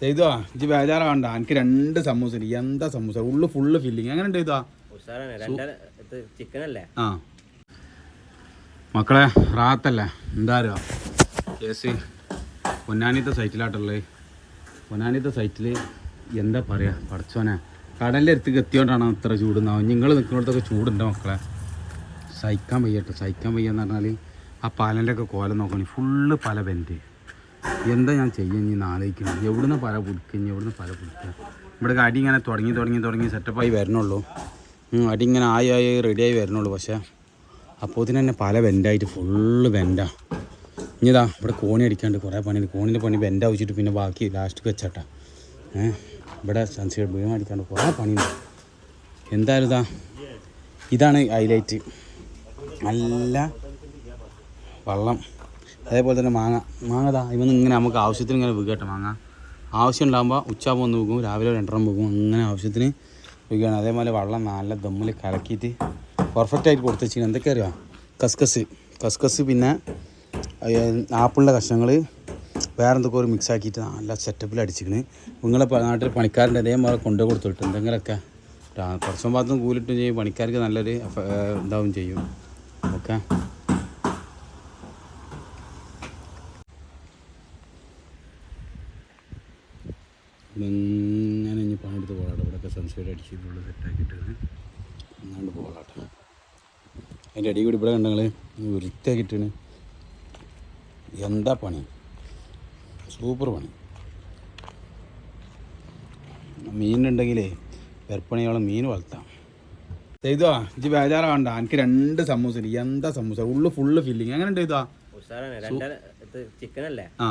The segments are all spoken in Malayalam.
ചെയ്തോ ഇജ്ജ് ബേജാറ വേണ്ട എനിക്ക് 2 സമൂസ എന്താ സമൂസ ഉള്ളു ഫുള്ള് ഫില്ലിങ് എങ്ങനെ ഉണ്ട് ചെയ്തോ ആ മക്കളെ റാത്തല്ലേ എന്താരോ കേസ് പൊന്നാനിത്തെ സൈറ്റിലാട്ടുള്ളത് പൊന്നാനിത്തെ സൈറ്റിൽ എന്താ പറയുക പഠിച്ചോനെ കടലിൻ്റെ അടുത്തേക്ക് എത്തിയോണ്ടാണ് ഇത്ര ചൂടുണ്ടാവും നിങ്ങൾ നിൽക്കുന്നിടത്തൊക്കെ ചൂടുണ്ടോ മക്കളെ സഹിക്കാൻ വയ്യെന്ന് പറഞ്ഞാൽ ആ പാലൻ്റെ ഒക്കെ കോലം നോക്കണേ ഫുള്ള് പല ബെൻറ്റ് എന്താ ഞാൻ ചെയ്യാൻ ഇനി ആലോചിക്കണം എവിടുന്ന് പല പിടിക്കുക ഇവിടെ അടി ഇങ്ങനെ തുടങ്ങി സെറ്റപ്പായി വരണുള്ളൂ അടി ഇങ്ങനെ ആയി റെഡിയായി വരണുള്ളൂ പക്ഷേ അപ്പോൾ തന്നെ പല ബെൻഡായിട്ട് ഫുള്ള് ബെൻഡാണ് ഇനിതാ ഇവിടെ കോണി അടിക്കാണ്ട് കുറേ കോണിൻ്റെ പണി ബെൻഡ് ആവശ്യമായിട്ട് പിന്നെ ബാക്കി ലാസ്റ്റ് വെച്ചാട്ടാ ഇവിടെ സൺസൈഡ് ബീം അടിക്കാണ്ട് കുറേ പണിയുണ്ട് എന്തായാലും ഇതാണ് ഹൈലൈറ്റ് നല്ല വെള്ളം അതേപോലെ തന്നെ മാങ്ങ ഇവന്ന് ഇങ്ങനെ നമുക്ക് ആവശ്യത്തിന് ഇങ്ങനെ വീകട്ടെ മാങ്ങ ആവശ്യം ഉണ്ടാകുമ്പോൾ ഉച്ചയാകുമ്പോൾ ഒന്ന് വീകും രാവിലെ 2 വീകും അങ്ങനെ ആവശ്യത്തിന് വീക്കുകയാണ് അതേപോലെ വെള്ളം നല്ല ദമ്മിൽ കലക്കിയിട്ട് പെർഫെക്റ്റായിട്ട് കൊടുത്ത് വെച്ചിരിക്കുന്നത് എന്തൊക്കെ അറിയാം കസ്കസ് പിന്നെ ആപ്പിളിൻ്റെ കഷ്ണങ്ങൾ വേറെ എന്തൊക്കെ ഒരു മിക്സ് ആക്കിയിട്ട് നല്ല സെറ്റപ്പിൽ അടിച്ചിരിക്കണ് നിങ്ങളെ നാട്ടിൽ പണിക്കാരൻ്റെ അതേപോലെ കൊണ്ടു കൊടുത്തിട്ട് എന്തെങ്കിലുമൊക്കെ കുറച്ചും ഭാഗത്തും കൂലിട്ടും ചെയ്യും പണിക്കാർക്ക് നല്ലൊരു ഇതാവും ചെയ്യും ഓക്കെ ഇങ്ങനെ ഇനി പണിയെടുത്ത് പോകാട്ടെ ഇവിടെയൊക്കെ സൺസൈഡ് അടിച്ച് ഫുള്ള് സെറ്റാക്കിയിട്ട് അങ്ങാണ്ട് പോകാട്ടെ അതിൻ്റെ അടി കൂടി ഇവിടെ കണ്ടങ്ങൾ വൃത്തിയാക്കിയിട്ടാണ് എന്താ പണി സൂപ്പർ പണി മീനുണ്ടെങ്കിലേ പെരപ്പണിയോളം മീൻ വളർത്താം ചെയ്തോ ഇജ്ജ് ബേജാറ വേണ്ട എനിക്ക് 2 സമൂസ എന്താ സമൂസ ഉള്ളു ഫുള്ള് ഫില്ലിങ് എങ്ങനെ ഉണ്ട് ചെയ്തോ ആ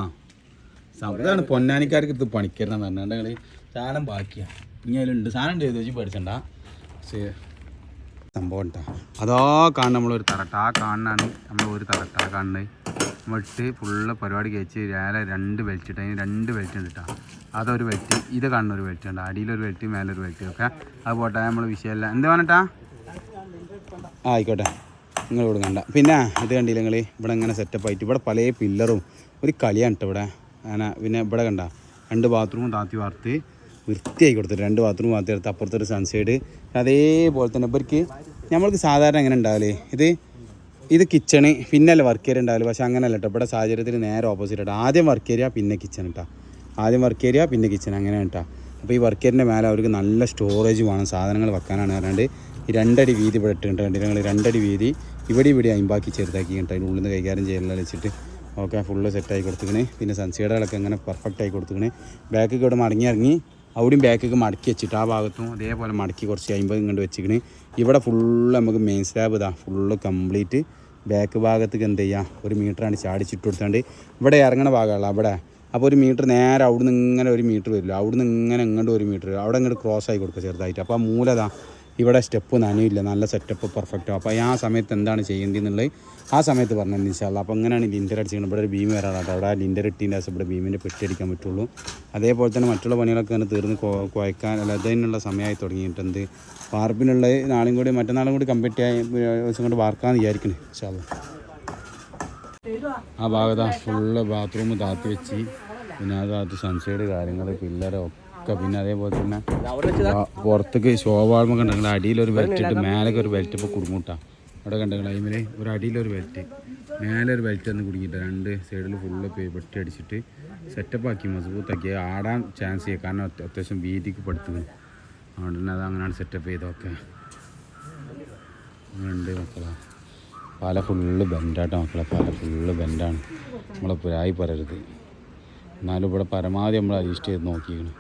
ഇതാണ് പൊന്നാനിക്കാർക്ക് ഇത് പണിക്കരുതെന്ന് പറഞ്ഞിട്ടുണ്ടെങ്കിൽ സാധനം ബാക്കിയാണ് ഇനി അതിലുണ്ട് സാധനം ചെയ്തു വെച്ച് പഠിച്ചണ്ട സംഭവം കേട്ടോ അതോ കാണുന്ന നമ്മളൊരു തറട്ട ആ കാണാനാണ് നമ്മളൊരു തറട്ട ആ കാണുന്നത് വെട്ട് ഫുള്ള് പരിപാടി കഴിച്ച് നേരെ 2 ബെൽറ്റ് ഇട്ട് അതിന് 2 ബെൽറ്റ് ഉണ്ട് കേട്ടോ അതൊരു ബെൽറ്റ് ഇത് കാണുന്ന ഒരു ബെൽറ്റ് ഉണ്ട് അടിയിലൊരു ബെൽറ്റ് മേലൊരു ബെൽറ്റ് ഒക്കെ അത് പോട്ടെ നമ്മൾ വിഷയമല്ല എന്താ പറഞ്ഞിട്ടാ ആയിക്കോട്ടെ നിങ്ങൾ ഇവിടെ കണ്ട പിന്നെ ഇത് കണ്ടില്ല നിങ്ങൾ ഇവിടെ ഇങ്ങനെ സെറ്റപ്പ് ആയിട്ട് ഇവിടെ പല പില്ലറും ഒരു കളിയാണ് കേട്ടോ ഇവിടെ അങ്ങനെ പിന്നെ ഇവിടെ കണ്ട 2 ബാത്റൂമും താത്തി വാർത്ത് വൃത്തിയായി കൊടുത്തിട്ട് 2 ബാത്റൂം വാർത്തി എടുത്ത് അപ്പുറത്തൊരു സൺസൈഡ് അതേപോലെ തന്നെ ഇവർക്ക് നമ്മൾക്ക് സാധാരണ എങ്ങനെ ഉണ്ടാവില്ലേ ഇത് കിച്ചണ് പിന്നല്ലേ വർക്ക് ഏരിയ ഉണ്ടാവില്ല പക്ഷെ അങ്ങനെയല്ല കേട്ടോ ഇവിടെ സാഹചര്യത്തിൽ നേരെ ഓപ്പോസിറ്റ് ആട്ടോ ആദ്യം വർക്ക് ഏരിയ പിന്നെ കിച്ചൺ കേട്ടോ പിന്നെ കിച്ചൺ അങ്ങനെ കേട്ടോ അപ്പോൾ ഈ വർക്ക് ഏരിയൻ്റെ മേലെ അവർക്ക് നല്ല സ്റ്റോറേജ് വേണം സാധനങ്ങൾ വെക്കാനാണ് പറഞ്ഞാണ്ട് ഈ 2 അടി വീതി ഇവിടെ ഇട്ടിട്ടുണ്ട് ഞങ്ങൾ 2 അടി വീതി ഇവിടെ അയിമ്പാക്കി ചെറുതാക്കി കേട്ടോ അതിൻ്റെ ഉള്ളിൽ നിന്ന് കൈകാര്യം ചെയ്യാനുള്ള വെച്ചിട്ട് ഓക്കെ ഫുള്ള് സെറ്റായി കൊടുത്തിക്കണേ പിന്നെ സൺസൈഡുകളൊക്കെ അങ്ങനെ പെർഫെക്റ്റായി കൊടുത്തിക്കണേ ബാക്കൊക്കെ ഇവിടെ ഇറങ്ങി അവിടെയും ബാക്കൊക്കെ മടക്കി വെച്ചിട്ട് ആ ഭാഗത്തും അതേപോലെ മടക്കി കുറച്ച് 50 ഇങ്ങോട്ട് വെച്ചിക്കണേ ഇവിടെ ഫുള്ള് നമുക്ക് main slab full complete back ഭാഗത്തേക്ക് എന്ത് ചെയ്യുക 1 മീറ്ററാണ് ചാടിച്ചിട്ട് കൊടുത്താണ്ട് ഇവിടെ ഇറങ്ങണ ഭാഗമുള്ള അവിടെ അപ്പോൾ 1 മീറ്റർ നേരെ അവിടുന്ന് ഇങ്ങനെ 1 മീറ്റർ വരില്ല അവിടുന്ന് ഇങ്ങനെ ഇങ്ങോട്ട് 1 മീറ്റർ അവിടെ ഇങ്ങോട്ട് ക്രോസ് ആയി കൊടുക്കുക ചെറുതായിട്ട് അപ്പോൾ ആ മൂലതാ ഇവിടെ സ്റ്റെപ്പ് നനയില്ല നല്ല സെറ്റപ്പ് പെർഫെക്റ്റ് അപ്പോൾ ആ സമയത്ത് എന്താണ് ചെയ്യേണ്ടതെന്നുള്ളത് ആ സമയത്ത് പറഞ്ഞത് ഇൻഷാല്ലാ അപ്പോൾ അങ്ങനെയാണ് ലിൻഡർ അടിച്ചിരിക്കുന്നത് ഇവിടെ ഒരു ബീം വരാനാട്ടോ അവിടെ ലിൻഡർ ഇട്ടിൻ്റെ ദിവസം ഇവിടെ ബീമിൻ്റെ പെട്ടി അടിക്കാൻ പറ്റുള്ളൂ അതേപോലെ തന്നെ മറ്റുള്ള പണികളൊക്കെ അങ്ങനെ തീർന്ന് കുഴക്കാൻ അല്ല അതിനുള്ള സമയമായി തുടങ്ങിയിട്ടുണ്ട് വാർപ്പിനുള്ള നാളും കൂടി മറ്റന്നാളും കൂടി കംപ്ലീറ്റ് ആയി ദിവസം കൊണ്ട് വാർക്കാമെന്ന് വിചാരിക്കണേ ഇൻഷാല്ലാ ആ ഭാഗത്ത് ഫുള്ള് ബാത്റൂം താത്തി വെച്ച് പിന്നെ ആ ഭാഗത്ത് സൺസൈഡ് കാര്യങ്ങൾ പില്ലറൊക്കെ പിന്നെ അതേപോലെ തന്നെ പുറത്തേക്ക് ഷോവാൾമൊക്കെ ഉണ്ടെങ്കിൽ അടിയിലൊരു ബെൽറ്റ് ഇട്ട് മേലേക്ക് ഒരു ബെൽറ്റ് ഇപ്പോൾ കുടുങ്ങൂട്ടാണ് അവിടെ കണ്ടെങ്കിൽ അതിൽ ഒരു അടിയിലൊരു ബെൽറ്റ് മേലെ ഒരു ബെൽറ്റ് ഒന്ന് കുടുങ്ങിയിട്ട് 2 സൈഡിൽ ഫുള്ള് പെട്ടി അടിച്ചിട്ട് സെറ്റപ്പാക്കി മസ്ബൂത്താക്കി ആടാൻ ചാൻസ് ചെയ്യുക കാരണം അത്യാവശ്യം വീതിക്ക് പടുത്തുകയും അതുകൊണ്ട് തന്നെ അത് അങ്ങനെയാണ് സെറ്റപ്പ് ചെയ്തൊക്കെ അങ്ങനെയുണ്ട് മക്കളെ പല ഫുള്ള് ബെൻഡാട്ടോ മക്കളെ ഫുള്ള് ബെൻഡാണ് നമ്മളെ പ്രായി പറയരുത് എന്നാലും ഇവിടെ പരമാവധി നമ്മൾ അഡ്ജസ്റ്റ് ചെയ്ത് നോക്കിയിരിക്കണം